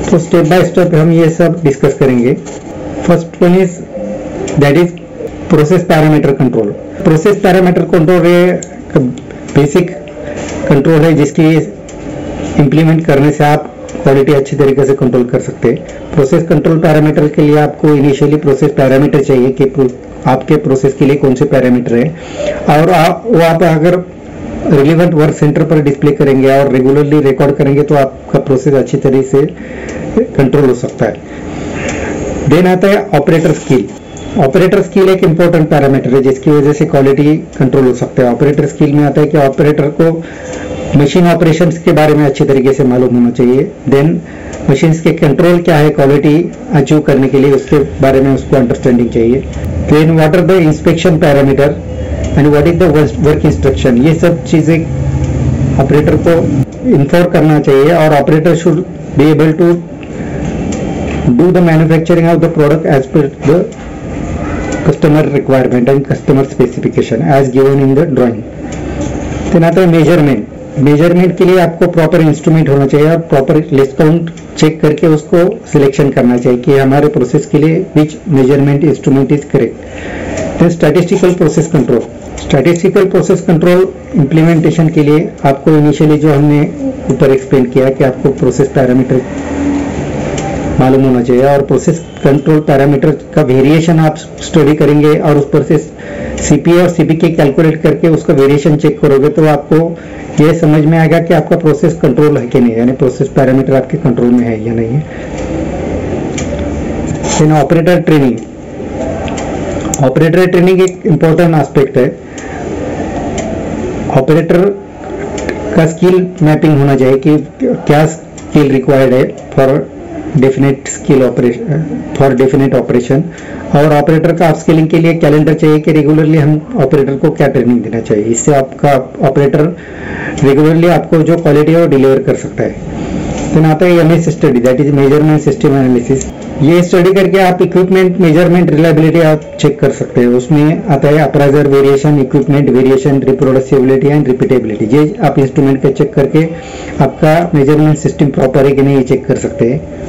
तो step by step हम ये सब डिस्कस करेंगे। First one is that is process parameter control. Process parameter control ये बेसिक कंट्रोल है जिसकी इम्प्लीमेंट करने से आप क्वालिटी अच्छी तरीके से कंट्रोल कर सकते हैं। प्रोसेस कंट्रोल पैरामीटर के लिए आपको इनिशियली प्रोसेस पैरामीटर चाहिए कि आपके प्रोसेस के लिए कौन से पैरामीटर है, और वो आप अगर रिलेवेंट वर्क सेंटर पर डिस्प्ले करेंगे और रेगुलरली रिकॉर्ड करेंगे तो आपका प्रोसेस अच्छी तरीके से कंट्रोल हो सकता है। देन आता है ऑपरेटर स्किल। ऑपरेटर स्किल एक इंपॉर्टेंट पैरामीटर है जिसकी वजह से क्वालिटी कंट्रोल हो सकता है। ऑपरेटर स्किल में आता है कि ऑपरेटर को मशीन ऑपरेशंस के बारे में अच्छी तरीके से मालूम होना चाहिए। देन मशीन्स के कंट्रोल क्या है क्वालिटी अचीव करने के लिए, उसके बारे में उसको अंडरस्टैंडिंग चाहिए। Then what are the inspection parameter and what is the work instruction, ये सब चीजें ऑपरेटर को इन्फॉर्म करना चाहिए और operator should be able to do the manufacturing of the product as per the customer requirement and customer specification as given in the drawing. Then आता है measurement. Measurement के लिए आपको प्रॉपर इंस्ट्रूमेंट होना चाहिए और प्रॉपर लिस्ट काउंट चेक करके उसको सिलेक्शन करना चाहिए कि हमारे प्रोसेस के लिए which measurement instrument is correct. Then statistical process control. Statistical process control implementation के लिए आपको इनिशियली जो हमने ऊपर एक्सप्लेन किया कि आपको प्रोसेस पैरामीटर मालूम होना चाहिए और प्रोसेस कंट्रोल पैरामीटर का वेरिएशन आप स्टडी करेंगे और उस पर से सीपी और सीपीके कैलकुलेट करके उसका वेरिएशन चेक करोगे तो आपको ये समझ में आएगा कि आपका प्रोसेस कंट्रोल है कि नहीं, यानी प्रोसेस पैरामीटर आपके कंट्रोल में है या नहीं है। Then operator training. Operator training एक इंपॉर्टेंट एस्पेक्ट है। ऑपरेटर का स्किल मैपिंग होना चाहिए कि क्या स्किल रिक्वायर्ड है for definite skill operation, for definite operation, और ऑपरेटर का अपस्किलिंग के लिए कैलेंडर चाहिए कि रेगुलरली हम ऑपरेटर को क्या ट्रेनिंग देना चाहिए। इससे आपका ऑपरेटर रेगुलरली आपको जो क्वालिटी है वो डिलीवर कर सकता है। फिर आता है MS study, that is measurement system analysis. ये स्टडी करके आप इक्विपमेंट मेजरमेंट रिलायबिलिटी आप चेक कर सकते हैं। उसमें आता है appraiser variation, equipment variation, reproducibility and repeatability. ये आप इंस्ट्रूमेंट का चेक करके आपका मेजरमेंट सिस्टम प्रॉपर है कि नहीं ये चेक कर सकते हैं।